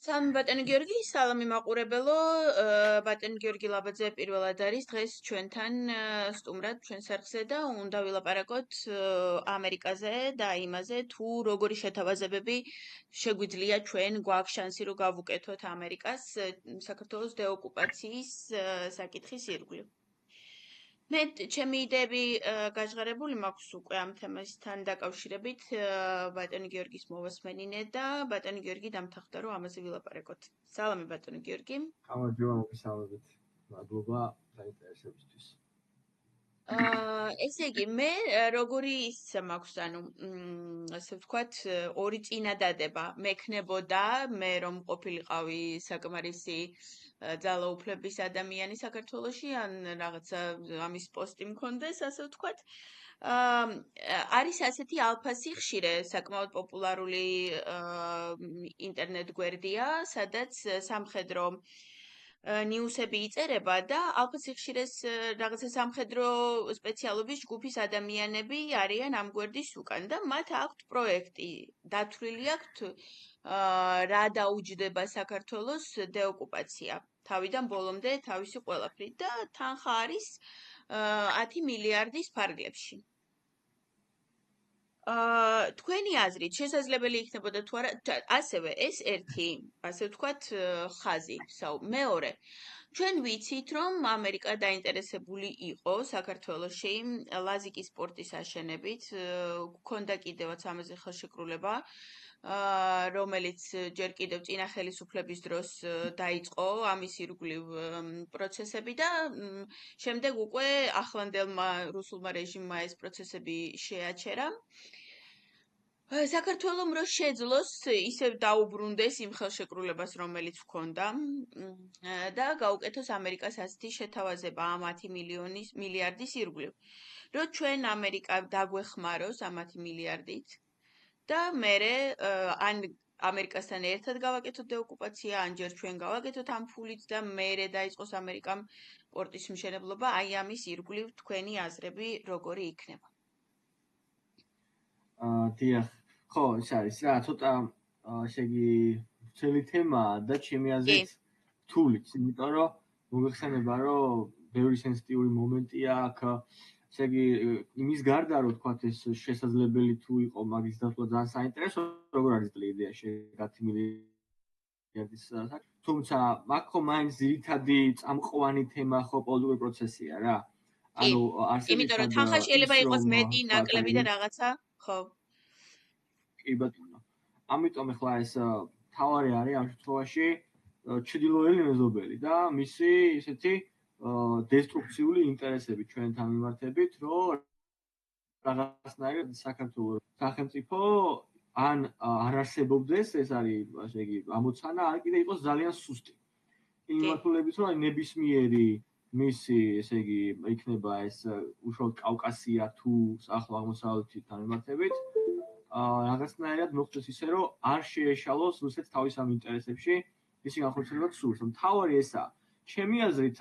სალამი ბატონი გიორგი, სალამი მაყურებელო, ბატონი გიორგი ლაბაძე პირველად არის დღეს ჩვენთან სტუმრად ჩვენს არხზე და უნდა ვილაპარაკოთ ამერიკაზე და იმაზე თუ როგორი შეთავაზებები შეგვიძლია ჩვენ გვაქვს შანსი რომ გავუკეთოთ ამერიკას საქართველოს დეოკუპაციის საკითხის ირგვლივ. მე ჩემი იდეები გაჟღერებული მაქვს უკვე ამ თემასთან დაკავშირებით ბატონი გიორგის მოვასმენინე და ბატონი გიორგი დამთახდა რომ ამაზე ვილაპარაკოთ. სალამი ბატონი გიორგი. გამარჯობა, მოგესალმებით. მადლობა დაინტერესებისთვის. ესე იგი, მე როგორი ისცა მაქვს, ანუ ასე ვთქვათ, ორი წინადადება მექნებოდა, მე რომ ყოფილიყავი საკმარისი ძალაუფლების ადამიანი საქართველოში, ან რაღაცა ამის პოსტი მქონდეს, ასე ვთქვათ. არის ასეთი ალფასი ხშირე, საკმაოდ პოპულარული ინტერნეტ გვერდია, სადაც სამხედრო ნიუსები იწერება და ალფასი ხშირეს რაღაცა სამხედრო სპეციალობის ჯგუფის ადამიანები არიან ამ გვერდის უკან და მათ აქვთ პროექტი, დათვლილი აქვთ რა დაუჯდება საქართველოს დეოკუპაცია. თავიდან ბოლომდე თავისი ყველაფრით და თანხა არის 10 მილიარდის ფარგლებში. თქვენი აზრით შესაძლებელი იქნებოდა თუ არა ასევე ეს ერთი, ასე ვთქვათ, ხაზი. მეორე, ჩვენ ვიცით, რომ ამერიკა დაინტერესებული იყო საქართველოში ლაზიკის პორტის აშენებით, გქონდა კიდევაც ამაზე ხელშეკრულება, რომელიც ჯერ კიდევ წინა ხელისუფლების დროს დაიწყო ამის ირგვლივ პროცესები და შემდეგ უკვე ახლანდელმა რუსულმა რეჟიმმა ეს პროცესები შეაჩერა. საქართველომ რო შეძლოს ისევ დაუბრუნდეს იმ ხელშეკრულებას, რომელიც ჰქონდა და გაუკეთოს ამერიკას ასეთი შეთავაზება ამ 10 მილიარდის ირგვლივ. რო ჩვენ ამერიკა დაგვეხმაროს ამ 10 მილიარდით და მერე ან ამერიკასთან ერთად გავაკეთოთ დეოკუპაცია, ან ჯერ ჩვენ გავაკეთოთ ამ ფულით და მერე დაიწყოს ამერიკამ პორტის მშენებლობა, აი ამის ირგვლივ თქვენი აზრები როგორი იქნება? დიახ. ხო, ის არის რა, ცოტა ესე იგი ძველი თემაა და ჩემი აზრით რთულიც, იმიტომ რომ მოგეხსენება, რომ ბევრი სენსიტიური მომენტია აქ, ესე იგი იმის გარდა, რომ თქვათ ეს შესაძლებელი თუ იყო მაგის დათვლა ძალიან საინტერესო, როგორ არის იდეა 10 მილიარდის საკითხი. თუმცა აქ ხო მაინც ძირითადი წამყვანი თემა ხო პოლიტიკური პროცესია რა. ანუ არსებითად იმიტომ რომ თანხა შეიძლება იყოს მეტი, ნაკლები და რაღაცა, ხო. კი ბატონო. ამიტომ ახლა ეს თავარი არის ამ შემთხვევაში ჩრდილოელი მეზობელი და მისი ისეთი დესტრუქციული ინტერესები ჩვენთან მიმართებით, რომ რაღაცნაირად საქართველოს სახელმწიფო ან არ არსებობდეს, ეს არის, ასე იგი, ამოცანა, ან კიდე იყოს ძალიან სუსტი. იმართულებით, რომ ნებისმიერი მისი, ესე იგი, იქნება ეს უშუალოდ კავკასია თუ ახლო აღმოსავლეთთან მიმართებით, რაღაცნაირად მოხდეს ისე, რომ არ შეეშალოს რუსეთს თავის ამ ინტერესებში, ისი განხორციელებას სურს. მთავარი ესაა. ჩემი აზრით,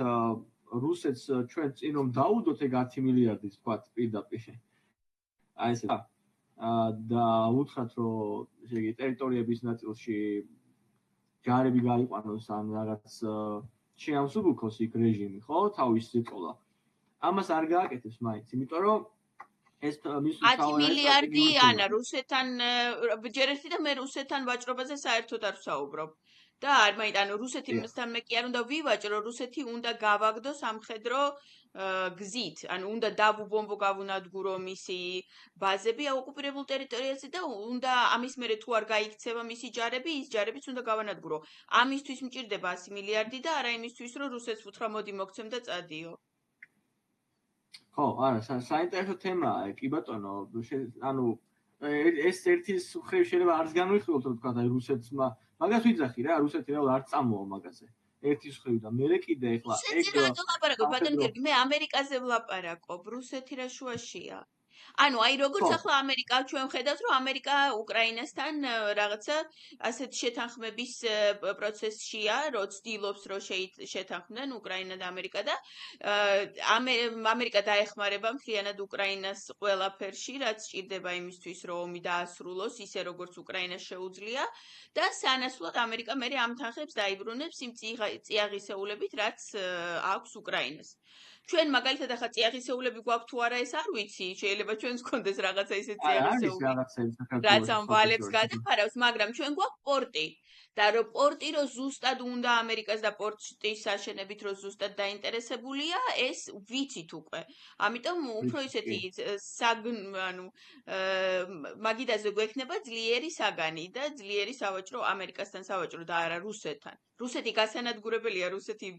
რუსეთს ჩვენ წინ რომ დაუდოთ ეგ 10 მილიარდის, თქვათ, პირდაპირ. აი ესე და უთხრათ, რომ ესე იგი ტერიტორიების ნაწილში ჯარები გაიყვანოს ან რაღაც შეამსუბუქოს იქ რეჟიმი, ხო, თავის ზეწოლა. ამას არ გააკეთებს მაინც, იმიტომ რომ ეს მის 10 მილიარდი ანა რუსეთთან ჯერ ერთი და მე რუსეთთან ვაჭრობაზე საერთოდ არ ვსაუბრობ. და არ მაინც ანუ რუსეთთან მე კი არ უნდა ვივაჭრო, რუსეთი უნდა გავაგდოს სამხედრო გზით, ანუ უნდა დავუბომბო, გავუნადგურო მისი ბაზები ოკუპირებულ ტერიტორიაზე და უნდა ამის მერე თუ არ გაიქცევა მისი ჯარები, ის ჯარებიც უნდა გავანადგურო. ამისთვის მჭირდება 100 მილიარდი და არა იმისთვის, რომ რუსეთს უთხრა მოდი მოგცემ და წადიო. ხო, არა, საინტერესო თემაა, კი ბატონო, ანუ ეს ერთი მხრივ შეიძლება არც განვიხილოთ, რომ თქვა, აი რუსეთს მაგას ვიძახი რა, რუსეთი რა არ წამოა მაგაზე. ერთი მხრივ და მე კიდე ეხლა ეგ რატო ლაპარაკობ, ბატონო გიორგი, მე ამერიკაზე ვლაპარაკობ, რუსეთი რა შუაშია. ანუ აი როგორც ხო. ახლა ამერიკა ჩვენ ვხედავთ რომ ამერიკა უკრაინასთან რაღაცა ასეთ შეთანხმების პროცესშია, რომ ცდილობს რომ შეთანხმდნენ უკრაინა და ამერიკა და ამერიკა დაეხმარება მთლიანად უკრაინას ყველაფერში, რაც სჭირდება იმისთვის, რომ ომი დაასრულოს, ისე როგორც უკრაინას შეუძლია და სანაცვლოდ ამერიკა მე ამ თანხებს დაიბრუნებს იმ წიაღისეულებით, რაც აქვს უკრაინას. ჩვენ მაგალითად ახლა წიაღისეულები გვაქვს თუ არა ეს არ ვიცი, შეიძლება ჩვენს გქონდეს რაღაცა ისე არის წიაღისეული, რაღაცები რაც საქართველოს ამ ვალებს გადაფარავს, მაგრამ ჩვენ გვაქვს პორტი და რომ პორტი რომ ზუსტად უნდა ამერიკას და პორტის აშენებით რომ ზუსტად დაინტერესებულია, ეს ვიცით უკვე. ამიტომ უფრო ისეთი ანუ მაგიდაზე გვექნება ძლიერი საგანი და ძლიერი სავაჭრო ამერიკასთან სავაჭრო და არა რუსეთთან. რუსეთი გასანადგურებელია, რუსეთი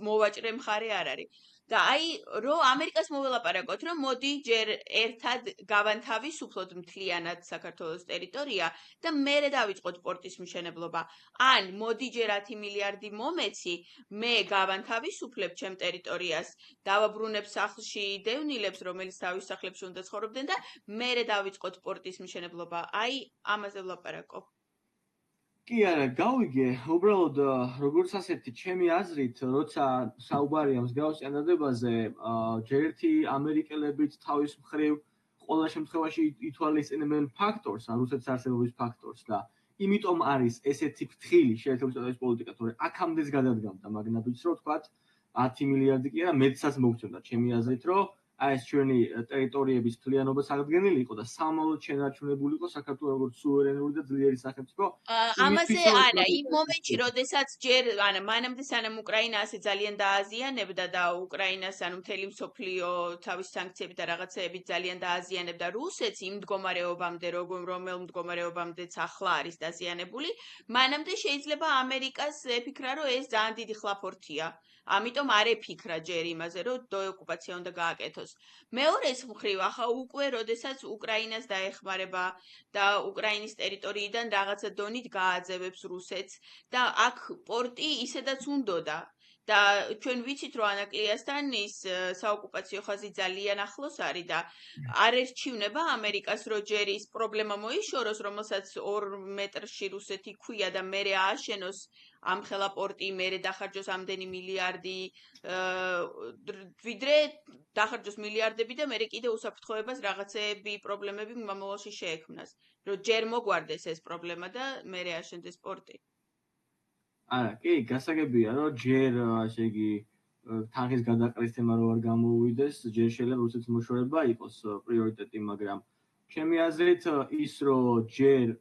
მოვაჭრე მხარე არ არის. და აი რომ ამერიკას მოველაპარაკოთ, რომ მოდი ჯერ ერთად გავანთავისუფლოთ მთლიანად საქართველოს ტერიტორია და მერე დავიწყოთ პორტის მშენებლობა. ან მოდი ჯერ 10 მილიარდი მომეცი, მე გავანთავისუფლებ ჩემ ტერიტორიას, დავაბრუნებ სახლში დევნილებს, რომელიც თავის სახლებში უნდა ცხოვრობდნენ და მერე დავიწყოთ პორტის მშენებლობა. აი ამაზე ვლაპარაკობ. კი არა, გავიგე, უბრალოდ როგორც ასეთი ჩემი აზრით, როცა საუბარია მსგავს წინადადებაზე, ჯერ ერთი ამერიკელებიც თავის მხრივ ყველა შემთხვევაში ითვალისწინებენ ფაქტორს, რუსეთის არსებობის ფაქტორს და იმიტომ არის ესეთი ფრთხილი შეერთებული პოლიტიკა, თორე აქამდეც გადადგამდა მაგნატიც რო ვთქვათ 10 მილიარდი კი არა, მეტსაც მოგწევდა ჩემი აზრით, რომ აი ეს ჩვენი ტერიტორიების მთლიანობა საგდგენილი იყო და სამალოდ შენარჩუნებული იყო საქართველოს როგორც სუვერენული და ძლიერი სახელმწიფო. ამაზე არა, იმ მომენტში, როდესაც ჯერ მანამდე სანამ უკრაინა ასე ძალიან დააზიანებდა და უკრაინას ანუ მთელი მსოფლიო თავის სანქციებით და რაღაცეებით ძალიან დააზიანებდა რუსეთს იმ მდგომარეობამდე, რომელ მდგომარეობამდეც ახლა არის დაზიანებული, მანამდე შეიძლება ამერიკას ეფიქრა, რომ ეს ძალიან დიდი ხლაფორთია. ამიტომ არ ეფიქრა ჯერ იმაზე, რომ დეოკუპაცია უნდა გააკეთოს. მეორეს მხრივ, ახლა უკვე როდესაც უკრაინას დაეხმარება და უკრაინის ტერიტორიიდან რაღაცა დონით გააძევებს რუსეთს და აქ პორტი ისედაც უნდოდა. და ჩვენ ვიცით, რომ ანაკლიასთან ის საოკუპაციო ხაზი ძალიან ახლოს არის და არ ერჩივნება ამერიკას, რომ ჯერ ის პრობლემა მოიშოროს, რომელსაც 2 მეტრში რუსეთი ქვია და მერე ააშენოს ამხელა პორტი, მერე დახარჯოს ამდენი მილიარდი, ვიდრე დახარჯოს მილიარდები და მერე კიდე უსაფრთხოებას რაღაცეები პრობლემები მომავალში შეექმნას. რომ ჯერ მოგვარდეს ეს პრობლემა და მერე აშენდეს პორტი. არა, კი, გასაგებია, რომ ჯერ ასე იგი თანხის გადაყრის თემა რო არ გამოუვიდეს, ჯერ შეიძლება რუსეთის მოშორება იყოს პრიორიტეტი, მაგრამ ჩემი აზრით ის რომ ჯერ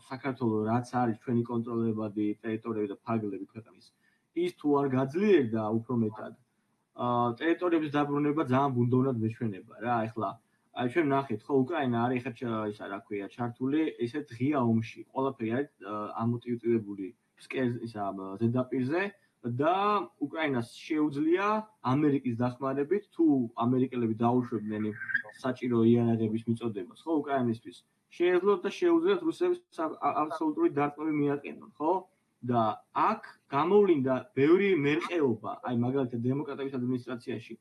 საქართველოს რაც არის ჩვენი კონტროლებადი ტერიტორიები და ფარგლები ქვეყნის, ის თუ არ გაძლიერდა უფრო მეტად, ტერიტორიების დაბრუნება ძალიან ბუნდოვნად მეჩვენება რა, ეხლა აი ჩვენ ნახეთ, ხო, უკრაინა არის ხა ისა რა ქვია, ჩართული ესეთ ღია ომში, ყველაფერი არის ამოტივირებული ისა ზედაპირზე და უკრაინას შეუძლია ამერიკის დახმარებით თუ ამერიკელები დაუშვებდნენ საჭირო იარაღების მიწოდებას, ხო, უკრაინისთვის შეეძლოთ და შეუძლიათ რუსებს აბსოლუტური დარტყმები მიაყენონ, ხო? და აქ გამოვლინდა ბევრი მერყეობა, აი მაგალითად დემოკრატების ადმინისტრაციაში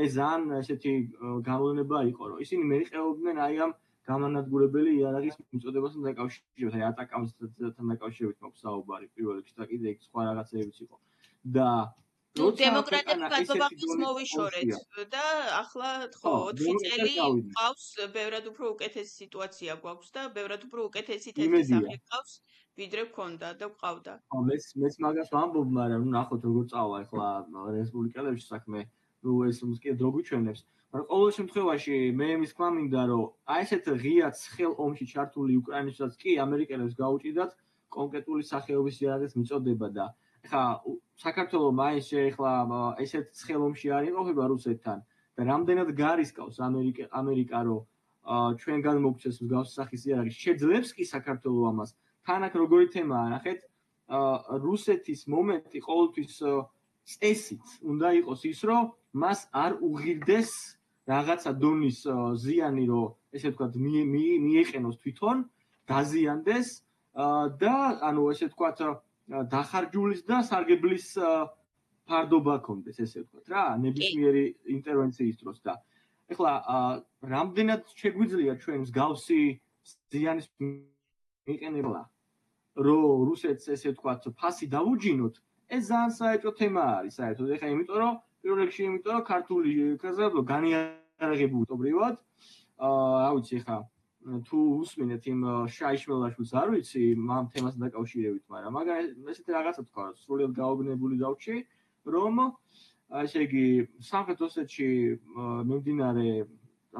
ეს ძალიან ესეთი გამოვლინება იყო, რომ ისინი მერყეობდნენ აი ამ გამანადგურებელი იარაღის მიწოდებასთან დაკავშირებით, აი ატაკამსთან დაკავშირებით მაქვს საუბარი პირველ რიგში და კიდე იქ სხვა რაღაცებიც იყო. და ნუ დემოკრატები ბატონობის მოვიშორეთ და ახლა ხო 4 წელი ყავს, ბევრად უფრო უკეთესი სიტუაცია გვაქვს და ბევრად უფრო უკეთესი თეთრი ყავს, ვიდრე გქონდა და გყავდა. ხო, მეც მაგას ვამბობ, მაგრამ ნუ ნახოთ როგორ წავა ახლა რესპუბლიკელებში საქმე, ნუ ეს კიდე დრო გვიჩვენებს. მაგრამ ყოველ შემთხვევაში მე იმის თქმა მინდა, რომ აი ესეთ ღიად ცხელ ომში ჩართული უკრაინასაც კი ამერიკელებს გაუჭიდათ კონკრეტული სახეობის იარაღის მიწოდება და ხა საქართველოს მაინც შეეხლა ესეთ ცხელ ომში არ იმყოფება რუსეთთან და რამდენად გარისკავს ამერიკა რომ ჩვენგან მოგცეს მსგავსი სახის იარაღი შეძლებს კი საქართველოს ამას თან აქ როგორი თემაა ნახეთ რუსეთის მომენტი ყოველთვის წესით უნდა იყოს ის რომ მას არ უღირდეს რაღაცა დონის ზიანი რომ ესე ვთქვათ მიეყენოს თვითონ დაზიანდეს და ანუ ესე ვთქვათ დახარჯულის და სარგებლის ფარდობა კონდეს ესე ვთქვათ რა ნებისმიერი ინტერვენციის დროს და ეხლა რამდენად შეგვიძლია ჩვენ მსგავსი ზიანის მიყენება, რომ რუსეთს ესე ვთქვათ ფასი დავუჯინოთ, ეს ძალიან საეჭვო თემა არის საერთოდ. ეხლა იმიტომ რომ პირველ რიგში იმიტომ რომ ქართული საზოგადოება განიარაღებული ტობრივად, რა ვიცი ეხლა თუ უსმინეთ იმ შაიშველაშვილს არ ვიცი ამ თემასთან დაკავშირებით, მაგრამ ესეთი რაღაცა თქვა, სრულიად გაოგნებული დავჭი, რომ ესე იგი სამხრეთ ოსეთში მიმდინარე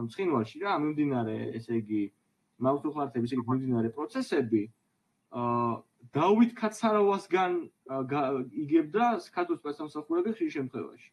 ამ ცხინვალში რა მიმდინარე ესე იგი მავთუხლართების ისე მიმდინარე პროცესები დავით კაცარავასგან იგებდა საქართველოს სპეცსამსახურები ხშირ შემთხვევაში.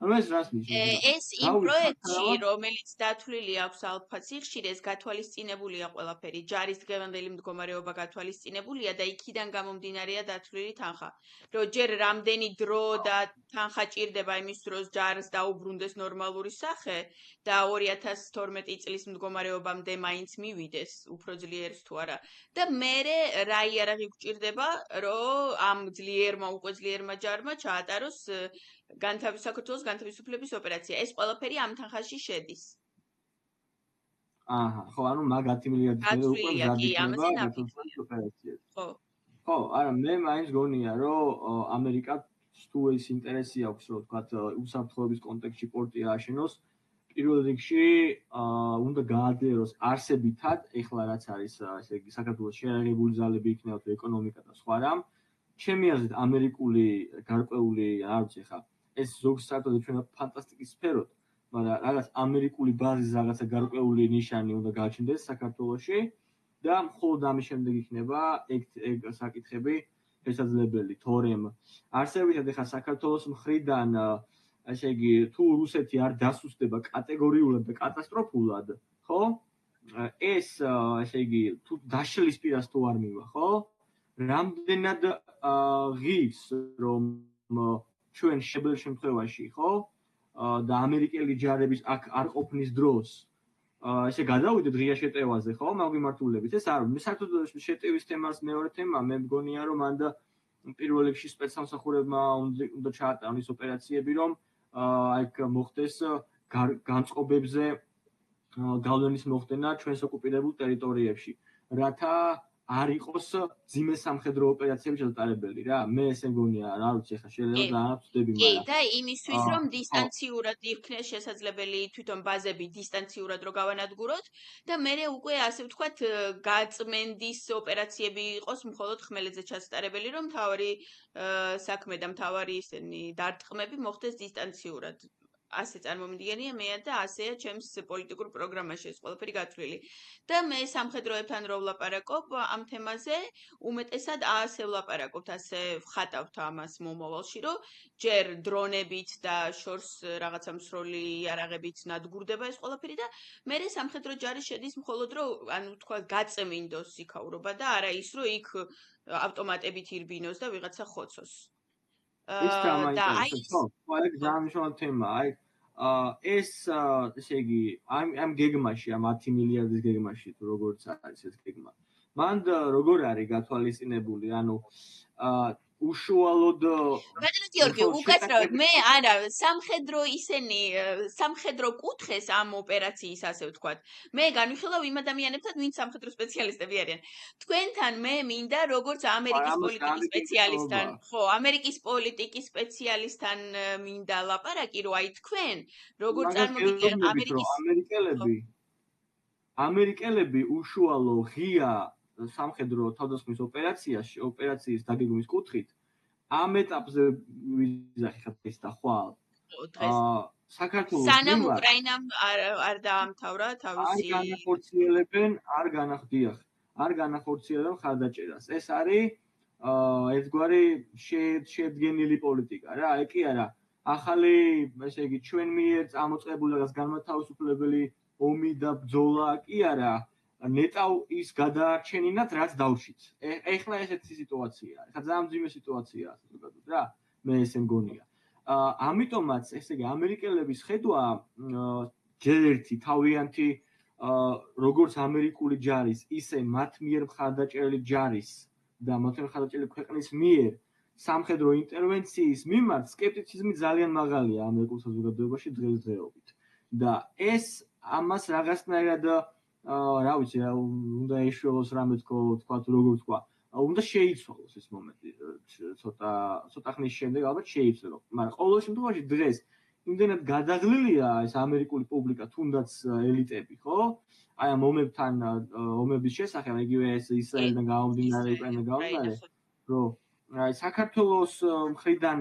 ანუ ეს რას ნიშნავს? ეს იმ პროექტში, რომელიც დათვლილი აქვს ალფაცი, ხშირად გათვალისწინებულია ყველაფერი. ჯარის დღევანდელი მდგომარეობა გათვალისწინებულია და იქიდან გამომდინარეა დათვლილი თანხა. რომ ჯერ რამდენი დრო და თანხა ჭირდება იმის დროს ჯარს დაუბრუნდეს ნორმალური სახე და 2012 წლის მდგომარეობამდე მაინც მივიდეს, უფრო ძლიერს თუ არა. და მერე რა იარაღი გვჭირდება, რომ ამ ძლიერმა უკვე ძლიერმა ჯარმა ჩაატაროს საქართველოს განთავისუფლების ოპერაცია. ეს ყველაფერი ამ თანხაში შედის. აჰა, ხო, ანუ მაგ 10 მილიარდის მერე უკვე მზადდება განთავისუფლების ოპერაციაზე. ხო. ხო, არა, მე მაინც გონია, რომ ამერიკას თუ ეს ინტერესი აქვს, რომ ვთქვათ, უსაფრთხოების კონტექსტში პორტი ააშენოს, პირველ რიგში უნდა გაადიეროს არსებითად, ეხლა რაც არის, ესე იგი, საქართველოს შეერაღებული ძალები იქნება თუ ეკონომიკა და სხვა რამ. ჩემი აზრით, ამერიკული გარკვეული, არ ვიცი ხა, ეს ზოგს საერთოდ ჩვენ ფანტასტიკის სფეროთ, მაგრამ რაღაც ამერიკული ბაზის რაღაცა გარკვეული ნიშანი უნდა გააჩნდეს საქართველოში და მხოლოდ ამის შემდეგ იქნება ეგ საკითხები შესაძლებელი, თორემ არსებითად ეხა საქართველოს მხრიდან ესე იგი თუ რუსეთი არ დასუსტდება კატეგორიულად და კატასტროფულად, ხო? ეს ესე იგი თუ დაშლის პირას თუ არ მივა, ხო? რამდენად ღირს რომ ჩვენ შებელ შემთხვევაში, ხო? და ამერიკელი ჯარების აქ არ ყოფნის დროს ესე გადავიდეთ ღია შეტევაზე, ხო? მაგიმართულებით. ეს არ საერთოდ შეტევის თემას მეორე თემა, მე მგონია რომ მანდა პირველ რიგში სპეცსამსახურებმა უნდა ჩაატარონ ის ოპერაციები, რომ აქ მოხდეს განწყობებზე გავლენის მოხდენა ჩვენს ოკუპირებულ ტერიტორიებში, რათა არ იყოს ძიმე სამხედრო ოპერაციები ჩატარებელი რა. მე ესე მგონია, რა ვიცი, ხა შეიძლება ძალიან ვწდები, მაგრამ კი, და იმისთვის რომ დისტანციურად იქნეს შესაძლებელი თვითონ ბაზები დისტანციურად რო გავანადგუროთ და მერე უკვე ასე ვთქვათ გაწმენდის ოპერაციები იყოს მხოლოდ ხმელეთზე ჩასატარებელი, რომ მთავარი საქმე და მთავარი ისინი დარტყმები მოხდეს დისტანციურად. ასე წარმომიდგენია მე და ასეა ჩემს პოლიტიკურ პროგრამაში ეს ყველაფერი გათვლილი. და მე სამხედროებთან რო ვლაპარაკობ ამ თემაზე, უმეტესად ასე ვლაპარაკობთ, ასე ვხატავთ ამას მომავალში, რომ ჯერ დრონებით და შორს რაღაცა მსროლი იარაღებით ნადგურდება ეს ყველაფერი და მერე სამხედრო ჯარი შედის მხოლოდ რომ ანუ თქვა გაწმინდოს იქაურობა და არა ის რომ იქ ავტომატებით ირბინოს და ვიღაცა ხოცოს. ეს თამაინტერესებს, ხო, ეგ ძალიან მნიშვნელოვანი თემაა. აი, ეს ესე იგი, ამ გეგმაში, ამ 10 მილიარდის გეგმაში თუ როგორც არის ეს გეგმა. მან როგორ არის გათვალისწინებული, ანუ უშუალოდ ბატონო გიორგი, უკაცრავად, მე არა, სამხედრო ისენი, სამხედრო კუთხეს ამ ოპერაციის ასე ვთქვათ. მე განვიხილავ იმ ადამიანებთან, ვინც სამხედრო სპეციალისტები არიან. თქვენთან მე მინდა როგორც ამერიკის პოლიტიკის სპეციალისტთან, ხო, ამერიკის პოლიტიკის სპეციალისტთან მინდა ლაპარაკი, რომ აი თქვენ როგორ წარმოგიდგენთ ამერიკელები უშუალო ღია სამხედრო თავდასხმის ოპერაციის დაგეგმვის კუთხით ამ ეტაპზე ვიზახეთ ეს და ხვალ საქართველოს სანამ უკრაინამ არ დაამთავრა თავისი არ განახორციელებენ ხარდაჭერას. ეს არის ერთგვარი შედგენილი პოლიტიკა რა, აი კი არა ახალი ესე იგი ჩვენ მიერ წამოწყებული რაღაც განმათავისუფლებელი ომი და ბრძოლა კი არა ნეტავ ის გადაარჩენინათ რაც დავშით. ეხლა ესეთი სიტუაციაა. ეხლა ძალიან ძიმე სიტუაციაა ზოგადად რა. მე ესე მგონია. ამიტომაც ესე იგი ამერიკელების ხედვა ჯერ ერთი თავიანთი როგორც ამერიკული ჯარის, ისე მათ მიერ მხარდაჭერილი ჯარის და მათ მიერ მხარდაჭერილი ქვეყნის მიერ სამხედრო ინტერვენციის მიმართ სკეპტიციზმი ძალიან მაღალია ამერიკულ საზოგადოებაში დღესდღეობით. და ეს ამას რაღაცნაირად რა ვიცი, უნდა ეშველოს რამე თქვა როგორ თქვა. უნდა შეიცვალოს ეს მომენტი ცოტა ხნის შემდეგ ალბათ შეიცვალო. მაგრამ ყოველ შემთხვევაში დღეს იმდენად გადაღლილია ეს ამერიკული პუბლიკა, თუნდაც ელიტები, ხო? აი ამ ომების შესახებ, იგივე ეს ისრაელიდან გამომდინარე, უკრაინიდან გამომდინარე, რომ აი საქართველოს მხრიდან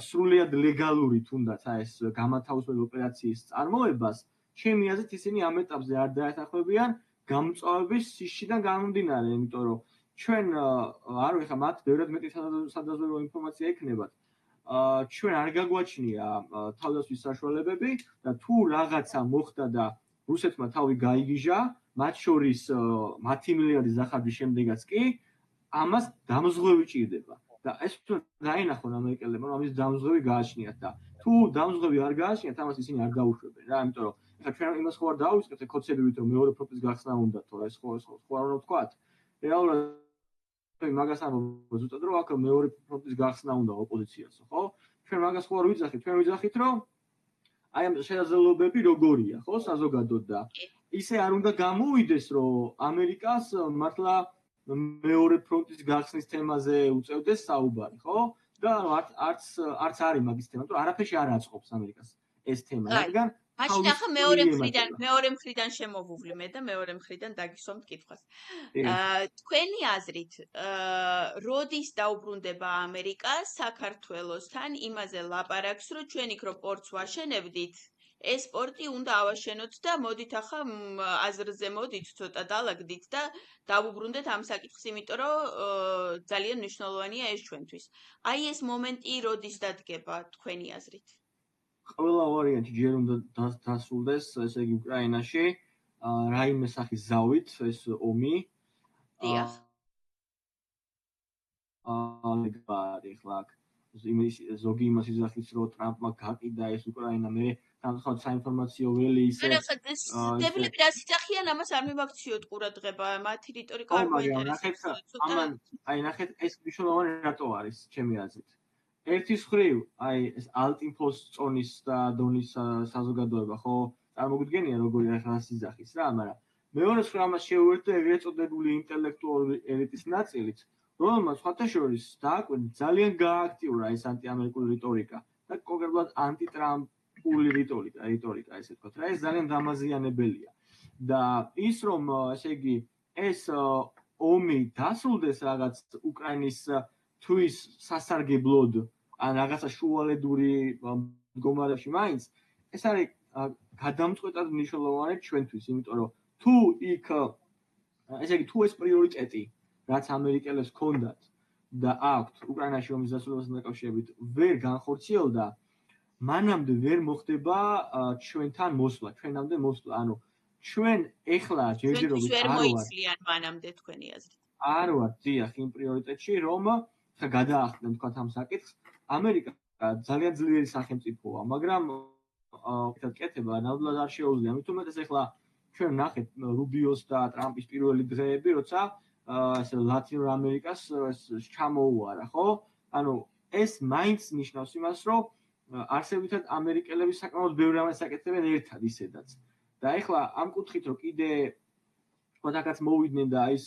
სრულიად ლეგალური თუნდაც აი ეს გამათავისუფლებელი ოპერაციის წარმოებას, ჩემი აზრით ისინი ამ ეტაპზე არ დაეთანხმებიან გამწვავების სიშიდან გამომდინარე, იმიტომ რომ ჩვენ არ ვიცი, მათ ბევრად მეტი სადაზვერვო ინფორმაცია ექნებათ. ჩვენ არ გაგვაჩნია თავდაცვის საშუალებები და თუ რაღაცა მოხდა და რუსეთმა თავი გაიგიჟა, მათ შორის 10 მილიარდის დახარჯვის შემდეგაც კი ამას დამზღვევი ჭირდება. და ეს დაინახონ ამერიკელებმა, რომ ამის დამზღვევი გააჩნიათ და თუ დამზღვევი არ გააჩნიათ, ამას ისინი არ დაუშვებენ რა, იმიტომ რომ ეხლა ჩვენ იმას ხო არ დავიწყებთ ხოცებივით, რომ მეორე ფრონტის გახსნა უნდა თო ეს ხო არ უნდა ვთქვათ. რეალურად მაგას ამბობ ზუსტად რომ აქ მეორე ფრონტის გახსნა უნდა ოპოზიციას, ხო? ჩვენ მაგას ხო არ ვიძახით, ჩვენ ვიძახით, რომ აი ამ შესაძლებლობები როგორია, ხო, საზოგადოდ და ისე არ უნდა გამოვიდეს, რომ ამერიკას მართლა მეორე ფრონტის გახსნის თემაზე უწევდეს საუბარი, ხო? და არც არის მაგის თემა, თუ არაფერში არ აწყობს ამერიკას ეს თემა, რადგან მაშინ ახლა მეორე მხრიდან შემოვუვლი მე და მეორე მხრიდან დაგისვამთ კითხვას. თქვენი აზრით, როდის დაუბრუნდება ამერიკა საქართველოსთან იმაზე ლაპარაკს, რომ ჩვენ იქ რო პორტს ვაშენებდით, ეს პორტი უნდა ავაშენოთ და მოდით ახლა აზრზე მოდით, ცოტა დალაგდით და დავუბრუნდეთ ამ საკითხს, იმიტომ რომ ძალიან მნიშვნელოვანია ეს ჩვენთვის. აი ეს მომენტი როდის დადგება თქვენი აზრით? ყველა ვარიანტი ჯერ უნდა დასრულდეს, ესე იგი უკრაინაში, რაიმე სახის ზავით ეს ომი. დიახ. ეხლა ზოგი იმას იძახის, რომ ტრამპმა გაყიდა ეს უკრაინა, მე თანხმობ საინფორმაციო ველი ისე. დებლები რას იძახიან, ამას არ მივაქციოთ ყურადღება, მათი რიტორიკა არ მოინტერესებს. აი ნახეთ, ეს მნიშვნელოვანი რატო არის, ჩემი აზრით. ერთის მხრივ, აი ეს ალტინფოს წონის და დონის საზოგადოება, ხო, წარმოგიდგენია როგორი რას იძახის რა, მაგრამ მეორე მხრივ ამას შეუერთდა ეგრეთ წოდებული ინტელექტუალური ელიტის ნაწილით, რომელმაც სხვათა შორის დააკვირდა ძალიან გააქტიურა ეს ანტიამერიკული რიტორიკა და კონკრეტულად ანტიტრამპული რიტორიკა, ესე ვთქვათ რა, ეს ძალიან დამაზიანებელია. და ის რომ, ესე იგი, ეს ომი დასრულდეს რაღაც უკრაინის თვის სასარგებლოდ ან რაღაცა შუალედური მდგომარეობაში მაინც ეს არის გადამწყვეტად მნიშვნელოვანი ჩვენთვის, იმიტომ რომ თუ იქ ესე იგი თუ ეს პრიორიტეტი რაც ამერიკელებს ჰქონდათ და აქვთ უკრაინაში ომის დასრულებასთან დაკავშირებით ვერ განხორციელდა, მანამდე ვერ მოხდება ჩვენთან მოსვლა, ჩვენამდე მოსვლა, ანუ ჩვენ ეხლა ჯერჯერობით არ მოიცლიან მანამდე თქვენი აზრით. არ ვარ დიახ იმ პრიორიტეტში, რომ გადაახდნენ თქვათ ამ საკითხს. ამერიკა ძალიან ძლიერი სახელმწიფოა, მაგრამ კეთება ნამდვილად არ შეუძლია. მით უმეტეს ეხლა ჩვენ ნახეთ რუბიოს და ტრამპის პირველი დღეები, როცა ესე ლათინურ ამერიკას ჩამოუარა, ხო? ანუ ეს მაინც ნიშნავს იმას, რომ არსებითად ამერიკელები საკმაოდ ბევრი რამეს აკეთებენ ერთად ისედაც. და ეხლა ამ კუთხით რომ კიდე თქვათაც მოვიდნენ და ის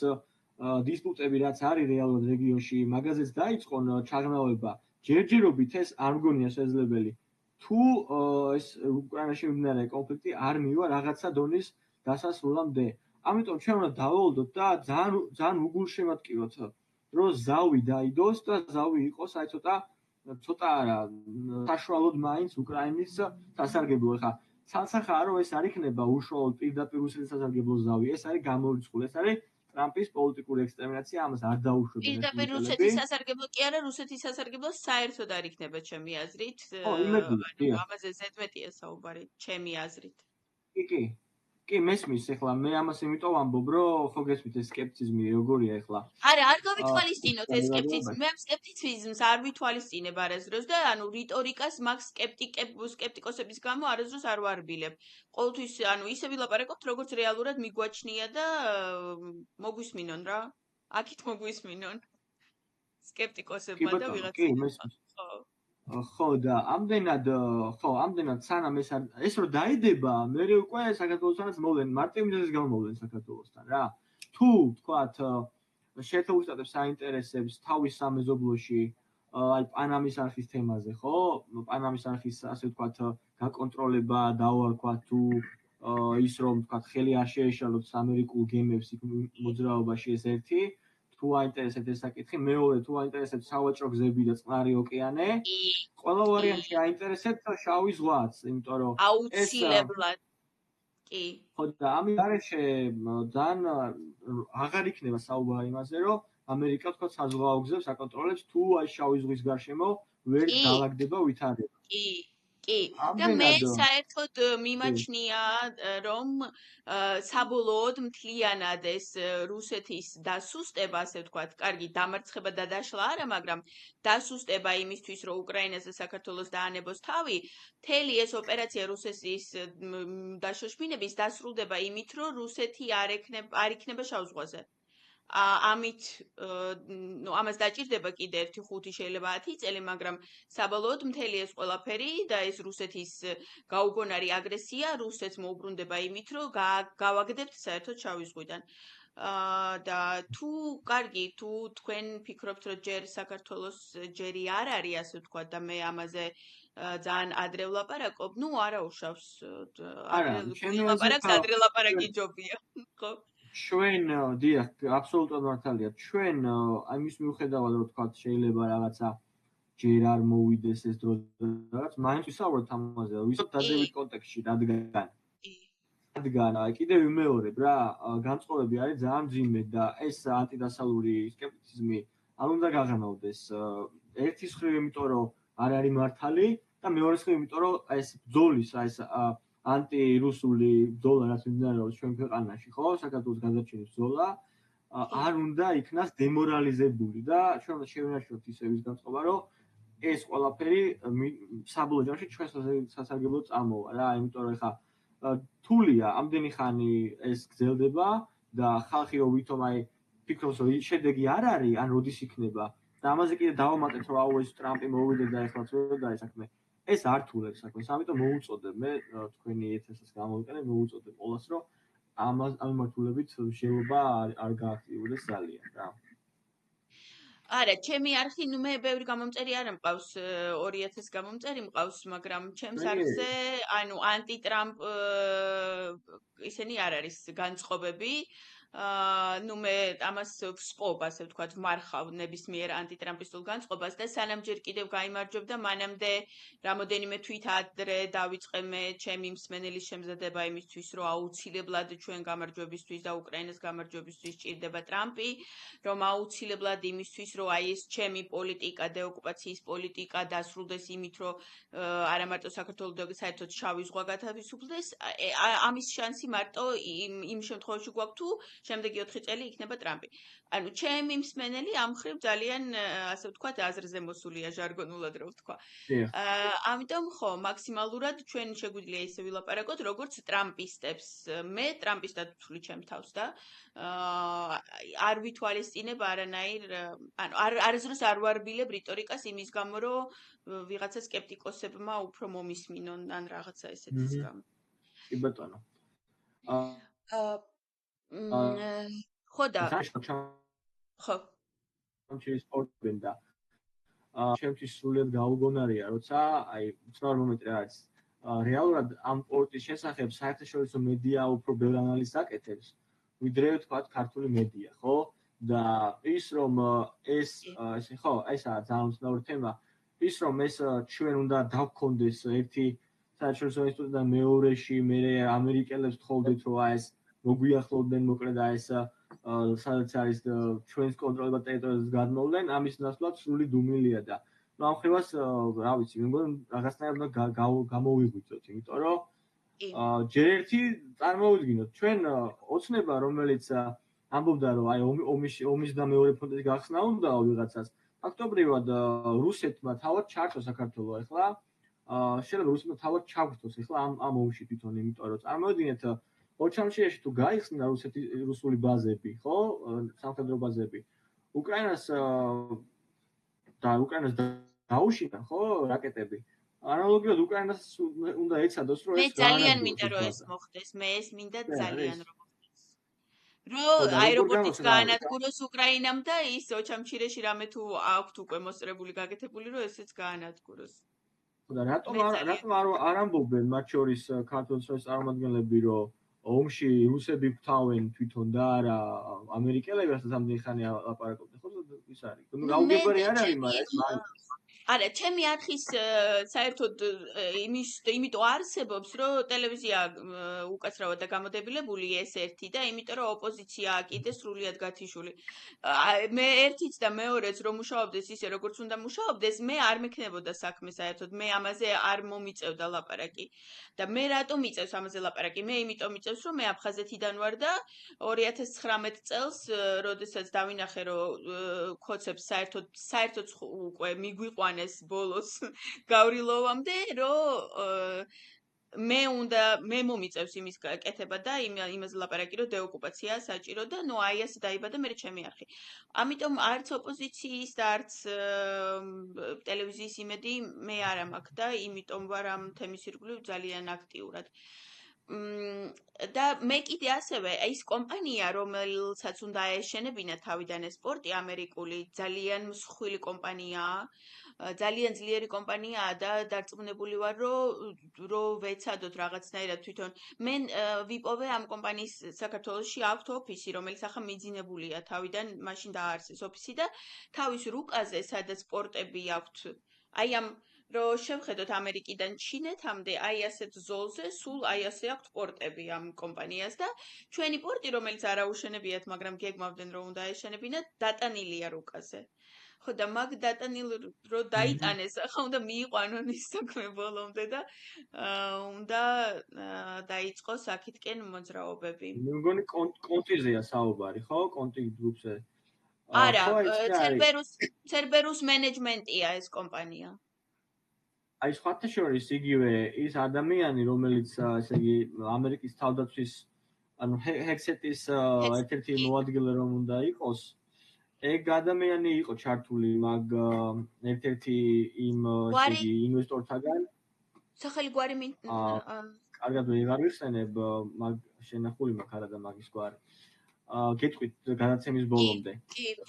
დისპუტები რაც არის რეალურად რეგიონში, მაგაზეც დაიწყონ ჩაღრმავება. ჯერჯერობით ეს არ მგონია შესაძლებელი. თუ ეს უკრაინაში მიმდინარე კონფლიქტი არ მივა რაღაცა დონის დასასრულამდე. ამიტომ ჩვენ უნდა დავავალდოთ და ძალიან უგულშემატკივროთ, რომ ზავი დაიდოს და ზავი იყოს აი ცოტა არა საშუალოდ მაინც უკრაინის სასარგებლო. ხა ცალსახაა რომ ეს არ იქნება უშუალოდ პირდაპირ რუსეთის სასარგებლო ზავი, ეს არის გამორიცხული, ეს არის ტრამპის პოლიტიკური ექსპერიმენტია, ამას არ დაუშვებენ. პირდაპირ რუსეთის სასარგებლო კი არა, რუსეთის სასარგებლო საერთოდ არ იქნება ჩემი აზრით. ამაზე ზედმეტია საუბარი, ჩემი აზრით. კი, მესმის, ეხლა მე ამას იმიტომ ვამბობ, რომ ხო გესმით ეს სკეპტიციზმი როგორია ეხლა. არა, არ გავითვალისწინოთ ეს სკეპტიციზმი. მე სკეპტიციზმს არ ვითვალისწინებ არასდროს და ანუ რიტორიკას მაგ სკეპტიკოსების გამო არასდროს არ ვარბილებ. ყოველთვის ანუ ისე ვილაპარაკობთ, როგორც რეალურად მიგვაჩნია და მოგვისმინონ რა. აქეთ მოგვისმინონ. სკეპტიკოსებმა და ვიღაცებმა. კი, მესმის. ხო და ამდენად სანამ ეს რომ დაიდება, მე უკვე საქართველოსთანაც მოვლენ, მარტივ მიზეზის გამო მოვლენ საქართველოსთან რა. თუ თქვათ შეერთებულ შტატებს საინტერესებს თავის სამეზობლოში აი პანამის არხის თემაზე, ხო? პანამის არხის ასე ვთქვათ გაკონტროლება, დავარქვათ თუ ის რომ ვთქვათ ხელი არ შეეშალოთ ამერიკულ გემებს იქ მოძრაობაში ეს ერთი თუ აინტერესებთ ეს საკითხი, მეორე თუ აინტერესებთ სავაჭრო გზები და წყნარი ოკეანე, ყველა ვარიანტი აინტერესებთ შავი ზღვაც, იმიტომ რომ ეს აუცილებლად კი. ხო და ამის გარეშე ძალიან აღარ იქნება საუბარი იმაზე, რომ ამერიკა თქვა საზღვაო გზებს აკონტროლებს თუ აი შავი ზღვის გარშემო ვერ დაალაგდება ვითარება. კი. და მე საერთოდ მიმაჩნია რომ საბოლოოდ მთლიანად ეს რუსეთის დასუსტება, ასე ვთქვათ, კარგი დამარცხება და დაშლა არა, მაგრამ დასუსტება იმისთვის, რომ უკრაინას და საქართველოს დაანებოს თავი, მთელი ეს ოპერაცია რუსეთის დაშოშმინების დასრულდება იმით, რომ რუსეთი არ იქნება შავ ზღვაზე. ამით ამას დაჭირდება კიდე 1-5 შეიძლება 10 წელი, მაგრამ საბოლოოდ მთელი ეს ყველაფერი და ეს რუსეთის გაუგონარი აგრესია რუსეთს მოუბრუნდება იმით, რომ გავაგდებთ საერთოდ შავი ზღვიდან. და თუ თქვენ ფიქრობთ, რომ ჯერ საქართველოს ჯერი არ არის, ასე ვთქვათ, და მე ამაზე ძალიან ადრე ვლაპარაკობ, არა უშავს. ადრე ლაპარაკი ჯობია, ხო? ჩვენ დიახ, აბსოლუტურად მართალია. ჩვენ ამის მიუხედავად რომ თქვა შეიძლება რაღაცა ჯერ არ მოვიდეს ეს დრო რაღაც, მაინც ვისაუბროთ ამაზე, ვისაუბროთ დადებითი კონტექსტში, რადგან კიდევ ვიმეორებ რა, განწყობები არის ძალიან მძიმე და ეს ანტიდასავლური სკეპტიციზმი არ უნდა გაღრმავდეს. ერთის მხრივ, იმიტომ რომ არ არის მართალი და მეორეს მხრივ, იმიტომ რომ ეს ბრძოლის ეს ანტირუსული ბრძოლა რაც მიმდინარეობს ჩვენ ქვეყანაში, ხო, საქართველოს გადარჩენის ბრძოლა, არ უნდა იქნას დემორალიზებული და ჩვენ უნდა შევინარჩუნოთ ისე ვის განწყობა, რომ ეს ყველაფერი საბოლოო ჯამში ჩვენ სასარგებლოდ წამოვა რა, იმიტომ რომ ეხა თულია ამდენი ხანი ეს გრძელდება და ხალხი რომ ვითომ აი ფიქრობს რომ შედეგი არ არის, ან როდის იქნება და ამაზე კიდე დავამატეთ რომ აუ ეს ტრამპი მოვიდა და ეხლა წვედა და ეს საქმე ეს ართულებს საქმეს, ამიტომ მოუწოდებ მე თქვენი ეთესს გამოვიყენებ, მოუწოდებ ყველას რომ ამ მიმართულებით შეიძლება არ გააქტიურდეს ძალიან რა. არა, ჩემი არხი, მე ბევრი გამომწერი არ მყავს, 2000 გამომწერი მყავს, მაგრამ ჩემს არხზე, ანტიტრამპ ისინი არ არის განწყობები. მე ამას ვსპობ, ასე ვთქვათ, ვმარხავ ნებისმიერ ანტიტრამპისტულ განწყობას და სანამ ჯერ კიდევ გაიმარჯვებდა, მანამდე რამოდენიმე თვით ადრე დავიწყე მე ჩემი მსმენელის შემზადება იმისთვის, რომ აუცილებლად ჩვენ გამარჯვებისთვის და უკრაინას გამარჯვებისთვის ჭირდება ტრამპი, რომ აუცილებლად იმისთვის, რომ აი ეს ჩემი პოლიტიკა, დეოკუპაციის პოლიტიკა დასრულდეს იმით, რომ არა მარტო საქართველოს და საერთოდ შავი ზღვა გათავისუფლდეს, ამის შანსი მარტო იმ შემთხვევაში გვაქვს თუ შემდეგი 4 წელი იქნება ტრამპი. ანუ ჩემი მსმენელი ამ ხრივ ძალიან ასე ვთქვათ აზრზე მოსულია ჟარგონულად რო ვთქვა. ამიტომ ხო, მაქსიმალურად ჩვენ შეგვიძლია ისე ვილაპარაკოთ, როგორც ტრამპისტებს. მე ტრამპისტად ვთვლი ჩემ თავს და არ ვითვალისწინებ არანაირ, არასდროს არ ვარბილებ რიტორიკას იმის გამო, რომ ვიღაცა სკეპტიკოსებმა უფრო მომისმინონ ან რაღაცა ესეთის გამო. კი ბატონო. ხო და ხო. ჩემთვის სპორტბენ და ჩემთვის სრულიად გაუგონარია, როცა აი უცნაურ მომენტში რაც რეალურად ამ სპორტის შესახებ საერთაშორისო მედია უფრო ბევრ ანალიზს აკეთებს, ვიდრე ვთქვათ ქართული მედია, ხო? და ის რომ ეს ხო, ესაა ძალიან უცნაური თემა. ის რომ ეს ჩვენ უნდა დავქონდეს ერთი საერთაშორისო ინსტიტუტი და მეორეში მე ამერიკელებს თხოვდეთ რომ აი ეს მოგვიახლოვდნენ მოკლედ აი ეს სადაც არის ჩვენს კონტროლებად ტერიტორიაზე გადმოვლენ, ამის ნაცვლად სრული დუმილია და ამ ხრივას რა ვიცი, მე მგონი რაღაცნაირად უნდა გამოვიღვიძოთ, იმიტომ რომ ჯერ ერთი წარმოვიდგინოთ, ჩვენ ოცნება რომელიც ამბობდა რომ აი ომის და მეორე ფრონტის გახსნა უნდა ვიღაცას, ფაქტობრივად რუსეთმა თავად ჩართო საქართველოს ახლა შეიძლება რუსეთმა თავად ჩაგვთოს ახლა ამ ომში თვითონ, იმიტომ რომ წარმოვიდგინეთ ოჩამშიაში თუ გაიხსნა რუსული ბაზები, ხო, სამხედრო ბაზები, უკრაინას დაუშინა ხო რაკეტები. ანალოგიურად უკრაინას უნდა ეცადოს რომ მე ეს ძალიან გაანადგუროს მინდა ეს რომ ეს ბაზა. მოხდეს, მე ეს მინდა და ძალიან არის. რომ მოხდეს. ხო რომ და როგორ აეროპორტიც გამოჩნდა გაანადგუროს უკრაინამ და ის ოჩამჩირეში რამე თუ აქვთ უკვე მოსწრებული გაკეთებული რომ ესეც გაანადგუროს. და მე ძალიან რატომ არ ამბობენ მათ შორის ქართულ წარმომადგენლები რომ ომში რუსები გვთავენ თვითონ და არა ამერიკელები რასაც ამდენი ხანი ლაპარაკობდნენ ხო ის არის. ნუ გაუგებარი არ არის მაგრამ ეს მაინც არა, ჩემი არხის საერთოდ იმიტომ არსებობს, რომ ტელევიზია უკაცრავად და გამოდებილებული ეს1 და იმიტომ რომ ოპოზიციაა კიდე სრულიად გათიშული. მე ერთიც და მეორეც რომ მუშაობდეს ისე როგორც უნდა მუშაობდეს, მე არ მექნებოდა საქმე საერთოდ. მე ამაზე არ მომიწევდა ლაპარაკი. და მე რატომ მიწევს ამაზე ლაპარაკი? მე იმიტომ მიწევს, რომ მე აფხაზეთიდან ვარ და 2019 წელს, როდესაც დავინახე, რომ ქოცებს საერთოდ უკვე მიგვიყვანეს ბოლოს გავრილოვამდე, რომ მე მომიწევს იმის გაკეთება და იმაზე ლაპარაკი, რომ დეოკუპაციაა საჭირო და ნუ აი ასე დაიბადა მე ჩემი არხი. ამიტომ არც ოპოზიციის და არც ტელევიზიის იმედი მე არ მაქვს და იმიტომ ვარ ამ თემის ირგვლივ ძალიან აქტიურად. და მე კიდე ასევე ის კომპანია რომელსაც უნდა აეშენებინა თავიდან ეს პორტი ამერიკული ძალიან მსხვილი კომპანიაა ძალიან ძლიერი კომპანიაა და დარწმუნებული ვარ რომ ვეცადოთ რაღაცნაირად თვითონ მე ვიპოვე ამ კომპანიის საქართველოში აქვთ ოფისი რომელიც ახლა მიძინებულია თავიდან მაშინ დააარსეს ოფისი და თავის რუკაზე სადაც პორტები აქვთ აი ამ რომ შევხედოთ ამერიკიდან ჩინეთამდე აი ასეთ ზოლზე სულ აი ასე აქვთ პორტები ამ კომპანიას და ჩვენი პორტი რომელიც არაუშენებიათ მაგრამ გეგმავდნენ რომ უნდა აეშენებინათ დატანილია რუკაზე ხო და მაგ დატანილ რო დაიტანეს ახლა უნდა მიიყვანონ ის საქმე ბოლომდე და უნდა დაიწყოს აქეთკენ მოძრაობები მე მგონი კონტიზეა საუბარი ხო კონტი გრუპზე არა ცერბერუს მენეჯმენტია ეს კომპანია აი სხვათა შორის იგივე ის ადამიანი რომელიც ესე იგი ამერიკის თავდაცვის ანუ ჰექსეტის ერთ-ერთი მოადგილე რომ უნდა იყოს ეგ ადამიანი იყო ჩართული მაგ ერთ-ერთი იმ ესე იგი ინვესტორთაგან სახელი გვარი კარგად ვეღარ ვიხსენებ მაგ შენახული მაქვს არა და მაგის გვარი გეტყვით გადაცემის ბოლომდე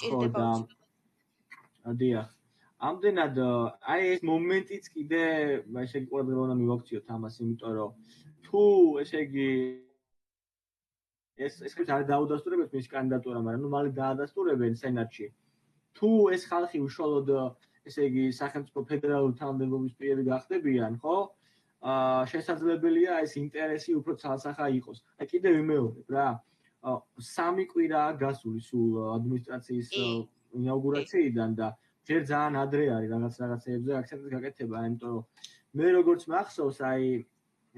ხო და დიახ ამდენად აი ეს მომენტიც კიდე ესე იგი ყველგან უნდა მივაქციოთ ამას იმიტომ რომ თუ ესე იგი ეს ხეთ არ დაუდასტურებთ მის კანდიდატურა მაგრამ ნუ მალე დაადასტურებენ სენატში თუ ეს ხალხი უშუალოდ ესე იგი სახელმწიფო ფედერალური თანამდებობის პირები გახდებიან ხო შესაძლებელია ეს ინტერესი უფრო ცალსახა იყოს აი კიდევ ვიმეორებ რა 3 კვირაა გასული სულ ადმინისტრაციის ინაუგურაციიდან და ჯერ ძალიან ადრე არის რაღაცეებზე აქცენტის გაკეთება, იმიტომ რომ მე როგორც მახსოვს, აი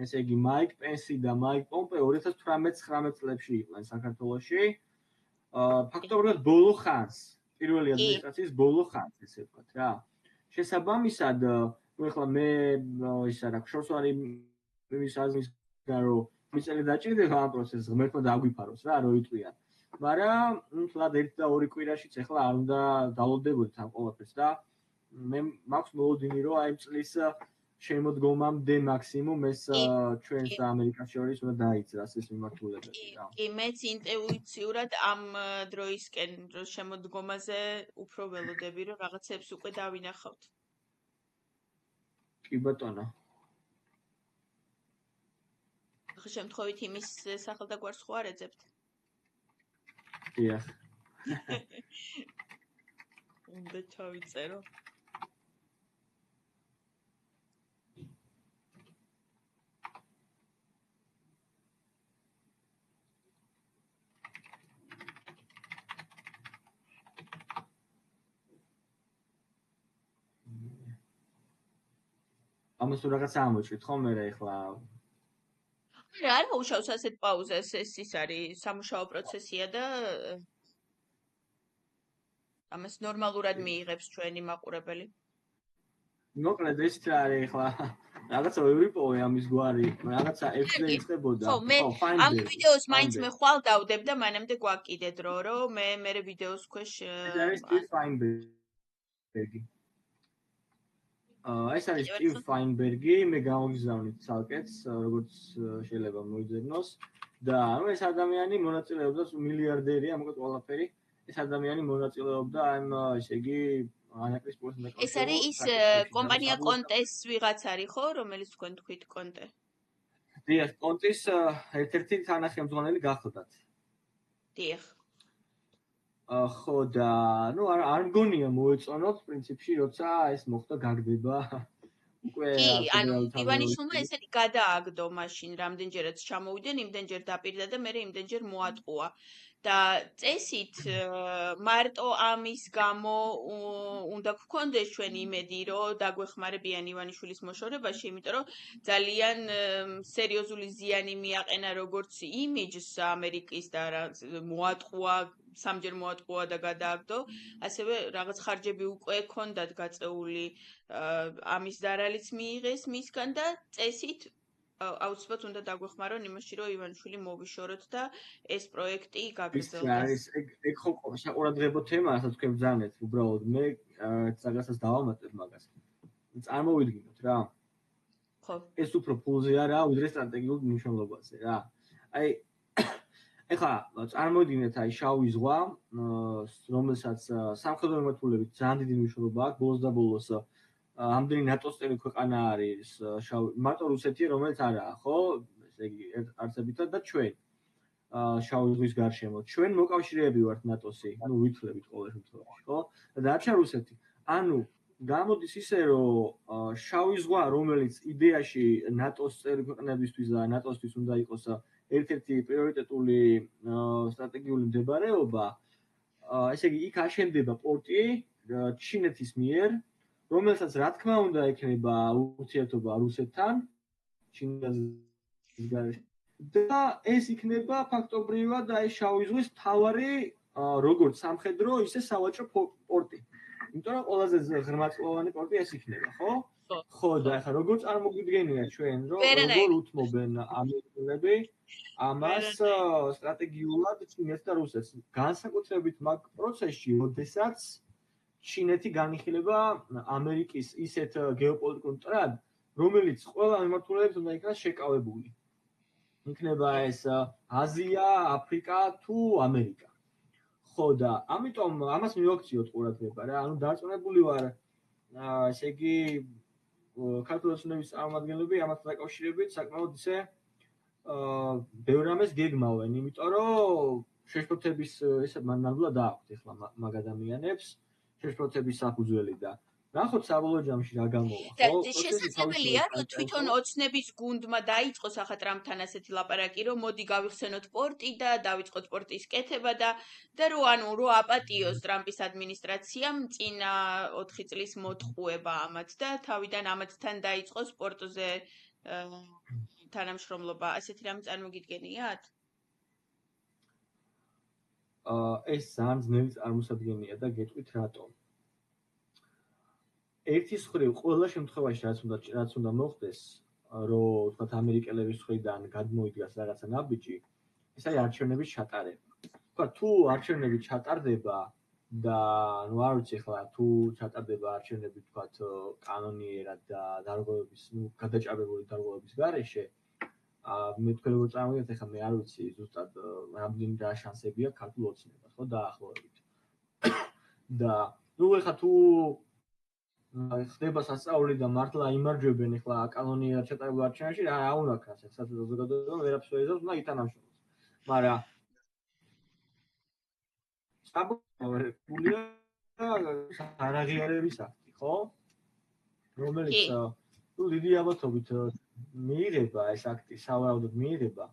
ესე იგი მაიკ პენსი და მაიკ პომპეო 2018-19 წლებში იყვნენ საქართველოში. ფაქტობრივად ბოლო ხანს, პირველი ადმინისტრაციის ბოლო ხანს, ესე ვთქვათ რა. შესაბამისად, ნუ ეხლა მე ისა რა შორს ვარ იმის აზრისგან, რომ მიწელი დაჭირდება ამ პროცესს, ღმერთმა დაგვიფაროს რა, რო იტყვიან. მაგრამ თლად 1 და 2 კვირაშიც ახლა არ უნდა დალოდებოდეთ ამ ყველაფერს და მე მაქვს მოლოდინი რომ აი წლის შემოდგომამდე მაქსიმუმ ეს ჩვენს და ამერიკას შორის უნდა დაიძრას ეს მიმართულებები რა. კი, მეც ინტუიციურად ამ დროისკენ რო შემოდგომაზე უფრო ველოდები რომ რაღაცებს უკვე დავინახავთ. კი ბატონო. ახლა შემთხვევით იმის სახელდაგვარს ხო არ ეძებთ? დიახ. უნდა ჩავიწერო. ამას თუ რაღაც ამოჭრით ხო მე ახლა არ მოუშავს ასეთ პაუზას ეს ის არის სამუშაო პროცესია და ამას ნორმალურად მიიღებს ჩვენი მაყურებელი. მოკლედ ეს რა არის ახლა რაღაცა ვიპოვე ამის გვარი რაღაცა X-ზე იწყებოდა ხო მე ამ ვიდეოს მაინც მე ხვალ დავდებ და მანამდე გვაკიდე დრო რომ მე ვიდეოს ქვეშ ეს არის Fineberg ეს არის სტივ ფაინბერგი, მე გამოგზავნით ცალკეც, როგორც შეიძლება მოიძებნოს და ანუ ეს ადამიანი მონაწილეობდა მილიარდერია, მოკლედ ყველაფერი. ეს ადამიანი მონაწილეობდა ამ ესე იგი ანაკრის სპორტის ეს არის ის კომპანია კონტეს ვიღაც არის ხო, რომელიც თქვენ თქვით კონტე? დიახ, კონტის ერთ-ერთი თანახმწიფრებელი გახლდათ. დიახ. ხო და ნუ არ მგონია მოეწონოთ პრინციპში, როცა ეს მოხდა გაგდება. უკვე კი, ანუ ივანიშვილმა ესეთი გადააგდო მაშინ, რამდენჯერაც ჩამოვიდნენ, იმდენჯერ დაპირდა და მე იმდენჯერ მოატყუა. და წესით მარტო ამის გამო უნდა გქონდეს ჩვენ იმედი, რომ დაგვეხმარებიან ივანიშვილის მოშორებაში, იმიტომ რომ ძალიან სერიოზული ზიანი მიაყენა როგორც იმიჯს ამერიკის და მოატყუა, სამჯერ მოატყუა და გადააგდო, ასევე რაღაც ხარჯები უკვე ჰქონდათ გაწეული ამის დარალიც მიიღეს მისგან და წესით აუცილებლად უნდა დაგვეხმარონ იმაში, რომ ივანიშვილი მოვიშოროთ და ეს პროექტი გაგრძელდეს. ეგ ხო საყურადღებო თემაა, რასაც თქვენ ბრძანეთ, უბრალოდ მე რაღაცას დავამატებ მაგას. წარმოვიდგინოთ რა. ხო. ეს უფრო ფულზე არა, ვიდრე სტრატეგიულ მნიშვნელობაზე რა. აი ეხლა წარმოვიდგინეთ აი შავი ზღვა, რომელსაც სამხედრო მიმართულებით ძალიან დიდი მნიშვნელობა აქვს, ბოლოს და ბოლოს ამდენი ნატოს წევრი ქვეყანა არის მარტო რუსეთი, რომელიც არაა, ხო? ესე იგი არსებითად და ჩვენ შავი ზღვის გარშემო. ჩვენ მოკავშირეები ვართ ნატოსი, ну ვითვლებით ყოველ შემთხვევაში, ხო? და დარჩა რუსეთი. ანუ გამოდის ისე, რომ შავი ზღვა, რომელიც იდეაში ნატოს წევრი ქვეყნებისთვის და ნატოსთვის უნდა იყოს ერთ-ერთი პრიორიტეტული სტრატეგიული მდებარეობა, ესე იგი იქ აშენდება პორტი ჩინეთის მიერ, რომელსაც რა თქმა უნდა ექნება ურთიერთობა რუსეთთან, ჩინეთის გარშემო. და ეს იქნება ფაქტობრივად აი შავი ზღვის მთავარი როგორც სამხედრო, ისე სავაჭრო პორტი. იმიტომ რომ ყველაზე ღრმაწლოვანი პორტი ეს იქნება, ხო? ხო და ახლა როგორ წარმოგიდგენია ჩვენ, რომ როგორ უთმობენ ამერიკელები ამას სტრატეგიულად ჩინეთს და რუსეთს. განსაკუთრებით მაგ პროცესში, როდესაც ჩინეთი განიხილება ამერიკის ისეთ გეოპოლიტიკურ მტრად, რომელიც ყველა მიმართულებით უნდა იქნას შეკავებული. იქნება ეს აზია, აფრიკა თუ ამერიკა. ხო და ამიტომ ამას მივაქციოთ ყურადღება რა, ანუ დარწმუნებული ვარ, ესე იგი ქართული ოცნების წარმომადგენლები ამასთან დაკავშირებით საკმაოდ ისე ბევრ რამეს გეგმავენ, იმიტომ რომ შეშფოთების ესე ნამდვილად აქვთ ახლა მაგ ადამიანებს შეშფოთების საფუძველი და ნახოთ საბოლოო ჯამში რა გამოვა, ხო? შესაძლებელია, რომ თვითონ ოცნების გუნდმა დაიწყოს ახლა ტრამპთან ასეთი ლაპარაკი, რომ მოდი გავიხსენოთ პორტი და დავიწყოთ პორტის კეთება და რომ აპატიოს ტრამპის ადმინისტრაციამ წინა 4 წლის მოტყუება ამათ და თავიდან ამათთან დაიწყოს პორტზე თანამშრომლობა. ასეთი რამე წარმოგიდგენიათ? ეს ძალიან ძნელი წარმოსადგენია და გეტყვით რატომ. ერთის მხრივ ყველა შემთხვევაში რაც უნდა მოხდეს, რომ თქვათ ამერიკელების მხრიდან გადმოიდგას რაღაცა ნაბიჯი, ეს არის არჩევნების ჩატარება. თქვათ თუ არჩევნები ჩატარდება და ნუ არ ვიცი ახლა თუ ჩატარდება არჩევნები თქვათ კანონიერად და დარღვევების, გადაჭარბებული დარღვევების გარეშე, მე თქვენ როგორ წარმოგიდგენთ, ახლა მე არ ვიცი ზუსტად რამდენი რა შანსები აქვს ქართულ ოცნებას, ხო, დაახლოებით. და ნუ ახლა თუ ხდება სასწაული და მართლა იმარჯვებენ ახლა კანონიერად ჩატარებულ არჩევნებში, რა უნდა ქას, ახლა საზოგადოებამ ვერაფერს ვერ ეძებს, უნდა ითანამშრომლოს. მაგრამ საბოლოო არაღიარების აქტი, ხო? რომელიც თუ დიდი ალბათობით მიიღება ეს აქტი, სავარაუდოდ მიიღება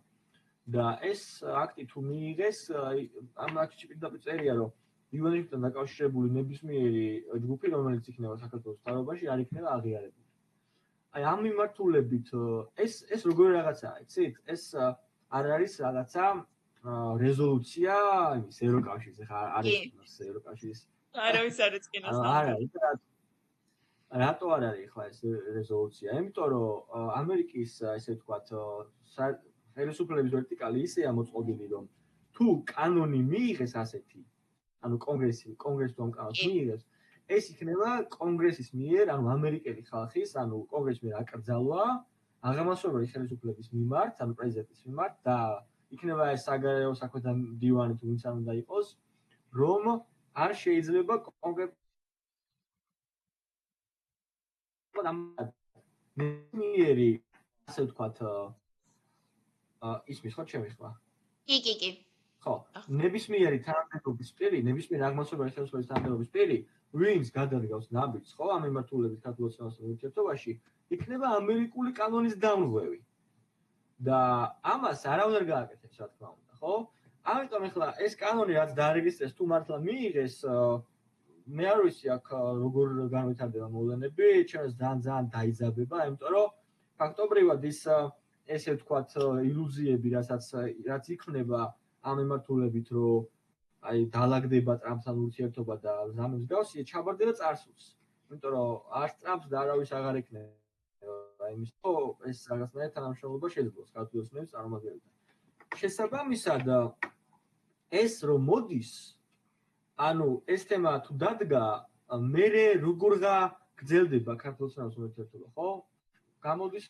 და ეს აქტი თუ მიიღეს, ამ აქტში პირდაპირ წერია, რომ ივანიშვილთან დაკავშირებული ნებისმიერი ჯგუფი, რომელიც იქნება საქართველოს მთავრობაში, არ იქნება აღიარებული. აი ამ მიმართულებით ეს როგორი რაღაცაა, იცით? ეს არ არის რაღაცა რეზოლუცია იმის ევროკავშირის, ახლა არის ევროკავშირის. არავის არ ეწყინოს. არა, რატო არ არის ახლა ეს რეზოლუცია? იმიტომ რომ ამერიკის ესე ვთქვათ ხელისუფლების ვერტიკალი ისეა მოწყობილი, რომ თუ კანონი მიიღეს ასეთი, ანუ კონგრესი თუ ამ კანონს მიიღეს, ეს იქნება კონგრესის მიერ, ანუ ამერიკელი ხალხის, ანუ კონგრესის მიერ აკრძალვა აღამასობელი ხელისუფლების მიმართ, ანუ პრეზიდენტის მიმართ და იქნება ეს საგარეო საქმეთა მდივანი თუ ვინც არ უნდა იყოს, რომ არ შეიძლება ნებისმიერი, ასე ვთქვათ, ისმის ხო ჩემი ხმა? კი. ხო, ნებისმიერი თანამდებობის პირი, ნებისმიერი აღმასრულებელი ხელისუფლების თანამდებობის პირი, ვინც გადადგავს ნაბიჯს, ხო, ამ მიმართულებით ქართულ ოცნებასთან ურთიერთობაში, იქნება ამერიკული კანონის დამღვევი. და ამას არავინ არ გააკეთებს, რა თქმა უნდა, ხო? ამიტომ ახლა ეს კანონი რაც დაარეგისტრეს, თუ მართლა მიიღეს, მე არ ვიცი აქ როგორ განვითარდება მოვლენები, ჩემს ძალიან დაიძაბება, იმიტომ რომ ფაქტობრივად ის ესე ვთქვათ ილუზიები, რაც იქნება ამ მიმართულებით, რომ აი დაალაგდება ტრამპთან ურთიერთობა და ზამებს გავსია, ჩაბარდება წარსულს. იმიტომ რომ არც ტრამპს და არავის აღარ ექნება იმის, რომ ეს რაღაცნაირად თანამშრომლობა შეძლოს ქართული ოცნების წარმომადგენელთან. შესაბამისად, ეს რომ მოდის, ანუ ეს თემა თუ დადგა, მერე როგორღა გრძელდება ქართულ ოცნების ურთიერთობა, ხო? გამოდის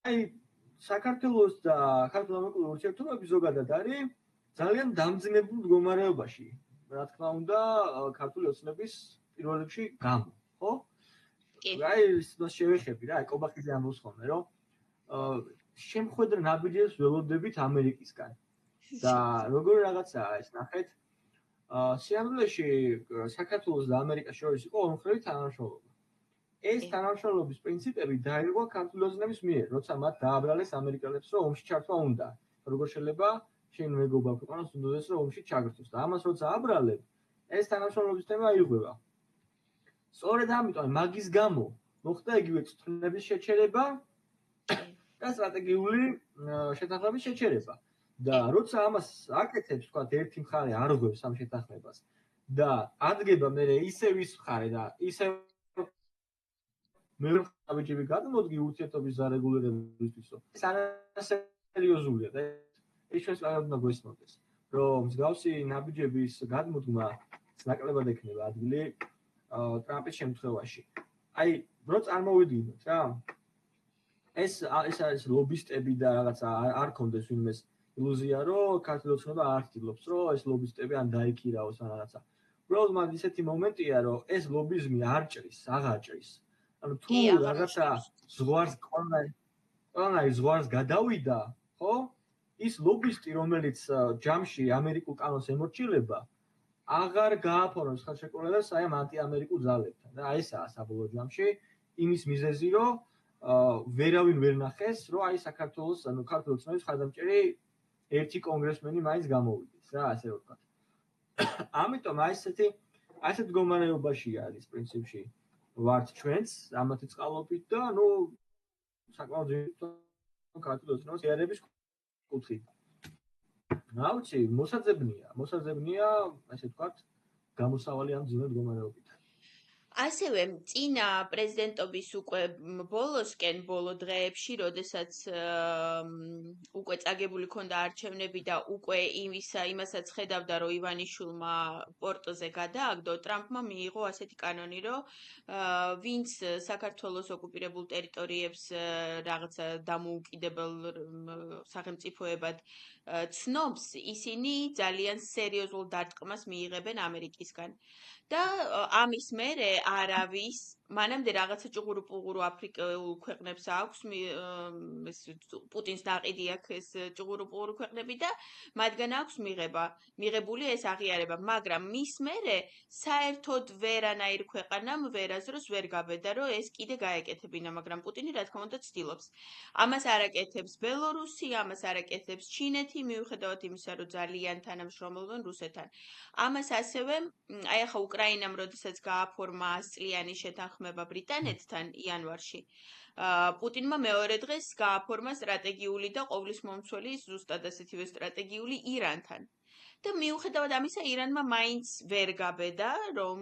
აი საქართველოს და ქართულ ამერიკულ ურთიერთობები ზოგადად არის ძალიან დამძიმებულ მდგომარეობაში. რა თქმა უნდა, ქართული ოცნების პირველ რიგში გამო, ხო? კი. აი ის შევეხები რა, კობახიძე ამბობს ხოლმე, რომ შემხვედრ ნაბიჯებს ველოდებით ამერიკისგან. და როგორი რაღაცაა ეს, ნახეთ. სიამოვნებაში საქართველოს და ამერიკას შორის იყო ორმხრივი თანამშრომლობა. ეს თანამშრომლობის პრინციპები დაირღვა ქართული ოცნების მიერ, როცა მათ დააბრალეს ამერიკელებს, რომ ომში ჩართვა უნდა. როგორ შეიძლება შენ მეგობარ ქვეყანას უნდადეს, რომ ომში ჩაგრთოს და ამას როცა აბრალებ, ეს თანამშრომლობის თემა იღება. სწორედ ამიტომ მაგის გამო მოხდა იგივე წვნების შეჩერება და სტრატეგიული შეთანხმების შეჩერება. და როცა ამას აკეთებს, თქვა ერთი მხარე არღვევს ამ შეთანხმებას და ადგება მე ისევ ის მხარე და ისევ მეორე ნაბიჯები გადმოდგი ურთიერთობის დარეგულირებისთვისო. ეს არასერიოზულია და ეს ჩვენს ყველამ უნდა გვესმოდეს, რომ მსგავსი ნაბიჯების გადმოდგმა ნაკლებად ექნება ადგილი ტრამპის შემთხვევაში. აი, რო წარმოვიდგინოთ რა, ეს არის ლობისტები და რაღაცა არ კონდეს ვინმეს ილუზია, რომ ქართული ოცნება არ ცდილობს, რომ ეს ლობისტები ან დაიქირაოს ან რაღაცა. უბრალოდ მაგ ისეთი მომენტია, რომ ეს ლობიზმი არ ჭრის, აღარ ჭრის. ანუ თუ რაღაცა ზღვარს ყველანაირ ზღვარს გადავიდა, ხო? ის ლობისტი, რომელიც ჯამში ამერიკულ კანონს ემორჩილება, აღარ გააფორმებს ხელშეკრულებას აი ამ ანტიამერიკულ ძალებთან. და აი ესაა საბოლოო ჯამში იმის მიზეზი, რომ ვერავინ ვერ ნახეს, რომ აი საქართველოს, ანუ ქართული ოცნების ხარდამჭერი ერთი კონგრესმენი მაინც გამოვიდეს, რა, ასე ვთქვათ. ამიტომ აი ასეთ მდგომარეობაში არის პრინციპში ვართ ჩვენც ამათი წყალობით და ნუ საკმაოდ ძირითადად ქართული ოცნების შეერების კუთხით. რა ვიცი, მოსაძებნია, ასე ვთქვათ, გამოსავალი ამ ძირითად მდგომარეობით. ასევე წინა პრეზიდენტობის უკვე ბოლოსკენ ბოლო დღეებში, როდესაც უკვე წაგებული ქონდა არჩევნები და უკვე იმასაც ხედავდა, რომ ივანიშვილმა პორტზე გადააგდო, ტრამპმა მიიღო ასეთი კანონი, რომ ვინც საქართველოს ოკუპირებულ ტერიტორიებს რაღაცა დამოუკიდებელ სახელმწიფოებად ცნობს, ისინი ძალიან სერიოზულ დარტყმას მიიღებენ ამერიკისგან. და ამის მერე არავის მანამდე რაღაცა ჭუღურუ-პუღურუ აფრიკულ ქვეყნებს აქვს პუტინს დაყიდი აქვს ეს ჭუღურუ-პუღურუ ქვეყნები და მათგან აქვს მიღებული ეს აღიარება, მაგრამ მის მერე საერთოდ ვერანაირ ქვეყანამ ვერაზროს ვერ გაბედა, რომ ეს კიდე გაეკეთებინა, მაგრამ პუტინი რა თქმა უნდა ცდილობს. ამას არაკეთებს ბელორუსი, ამას არაკეთებს ჩინეთი, მიუხედავად იმისა, რომ ძალიან თანამშრომლობენ რუსეთთან. ამას ასევე აი ახლა უკრაინამ როდესაც გააფორმა 100 წლიანი შეთანხმება ბრიტანეთთან იანვარში, პუტინმა მეორე დღეს გააფორმა სტრატეგიული და ყოვლის მომცველი ზუსტად ასეთივე სტრატეგიული ირანთან. და მიუხედავად ამისა, ირანმა მაინც ვერ გაბედა, რომ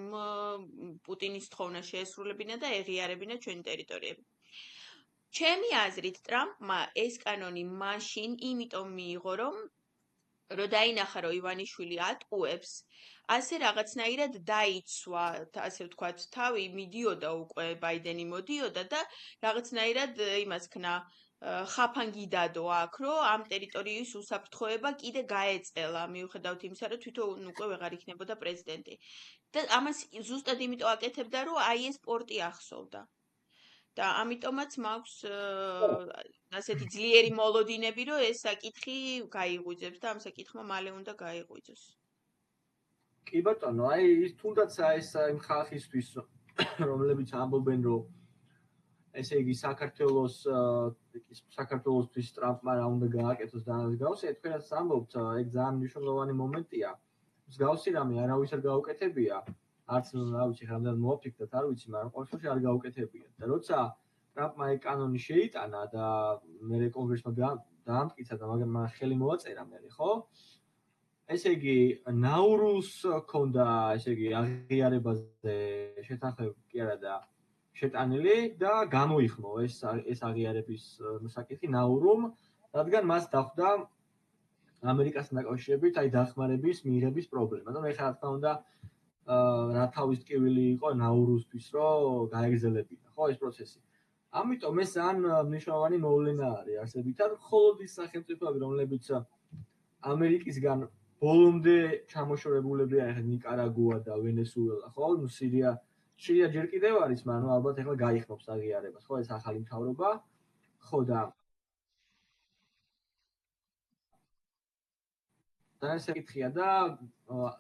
პუტინის თხოვნა შეესრულებინა და ეღიარებინა ჩვენი ტერიტორიები. ჩემი აზრით, ტრამპმა ეს კანონი მაშინ იმიტომ მიიღო, რომ დაინახა, რომ ივანიშვილი ატყუებს ასე რაღაცნაირად დაიცვა, ასე ვთქვათ, თავი მიდიოდა უკვე ბაიდენი მოდიოდა და რაღაცნაირად იმას ქნა ხაფანგი დადო აქ, რომ ამ ტერიტორიის უსაფრთხოება კიდე გაეწელა, მიუხედავად იმისა, რომ თვითონ უკვე ვეღარ იქნებოდა პრეზიდენტი. და ამას ზუსტად იმიტომ აკეთებდა, რომ აი ეს პორტი ახსოვდა. და ამიტომაც მაქვს ასეთი ძლიერი მოლოდინები, რომ ეს საკითხი გაიღვიძებს და ამ საკითხმა მალე უნდა გაიღვიძოს. კი ბატონო, აი ის თუნდაც ეს იმ ხალხისთვის, რომლებიც ამბობენ, რომ ესე იგი საქართველოსთვის ტრამპმა რა უნდა გააკეთოს და ამას გავსე, თქვენაც ამბობთ, ეგ ძალიან მნიშვნელოვანი მომენტია. მსგავსი რამე არავის არ გაუკეთებია, არც რა ვიცი, რამდენად მოაფიქრდათ, არ ვიცი, მაგრამ ყოველ შემთხვევაში არ გაუკეთებია. და როცა ტრამპმა ეგ კანონი შეიტანა და მერე კონგრესმა დაამტკიცა და მაგრამ ხელი მოაწერა მერე, ხო? ესე იგი, ნაურუს ქონდა, ესე იგი, აღიარებაზე შეთანხმება კი არა და შეტანილი და გამოიხმო ეს აღიარების საკითხი ნაურუმ, რადგან მას დახვდა ამერიკასთან დაკავშირებით აი დახმარების მიღების პრობლემა. და ეხლა რა თქმა უნდა რა თავის ტკივილი იყო ნაურუსთვის, რომ გაეგზელებინა, ხო, ეს პროცესი. ამიტომ ეს ძალიან მნიშვნელოვანი მოვლენა არის არსებითად, მხოლოდ ის სახელმწიფოები, რომლებიც ამერიკისგან ბოლომდე ჩამოშორებულებია, ეხლა ნიკარაგუა და ვენესუელა, ხო? ნუ სირია ჯერ კიდევ არის, მაგრამ ალბათ ეხლა გაიხმობს აღიარებას, ხო, ეს ახალი მთავრობა. ხო და ეს საკითხია და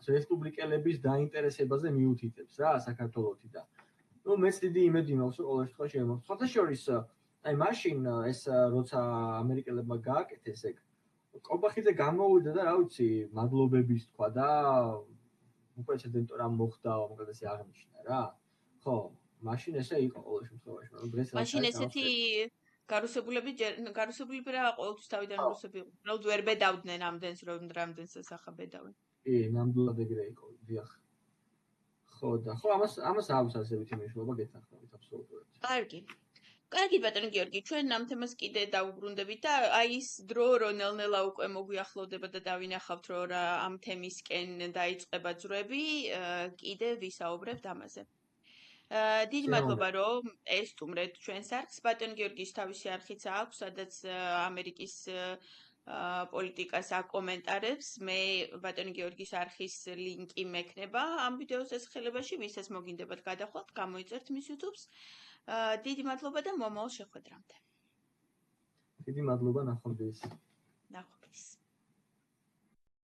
რესპუბლიკელების დაინტერესებაზე მიუთითებს რა საქართველოსი და ნუ მეც დიდი იმედი მაქვს, რომ ყოველ შემთხვევაში შემოგვს. ხოთაშორის აი მაშინ ეს როცა ამერიკელებმა გააკეთეს ეგ კობახიძე გამოვიდა და რა ვიცი, მადლობების თქვა და უპრეცედენტო რამ მოხდა, მოკლედ ესე აღნიშნა რა. ხო, მაშინ ესე იყო ყოველ შემთხვევაში, მაგრამ დღეს რა მაშინ ესეთი გარუსებულები რა ყოველთვის თავიდან რუსები უბრალოდ ვერ ბედავდნენ ამდენს, რომ რამდენს ასახა ბედავენ. კი, ნამდვილად ეგრე იყო, დიახ. ხო და ხო ამას აქვს ასეთი მნიშვნელობა გეთანხმებით აბსოლუტურად. კარგი ბატონო გიორგი, ჩვენ ამ თემას კიდე დავუბრუნდებით და აი ის დრო რო ნელ-ნელა უკვე მოგვიახლოვდება და დავინახავთ რომ რა ამ თემისკენ დაიწყება ძრები, კიდე ვისაუბრებთ ამაზე. დიდი მადლობა რომ ესტუმრეთ ჩვენს არხს. ბატონ გიორგის თავისი არხიც აქვს, სადაც ამერიკის პოლიტიკას აკომენტარებს. მე ბატონ გიორგის არხის ლინკი მექნება ამ ვიდეოს დასახელებაში, ვისაც მოგინდებათ გადახვალთ, გამოიწერთ მის YouTube-ს. დიდი მადლობა და მომავალ შეხვედრამდე. დიდი მადლობა, ნახვამდის. ნახვამდის.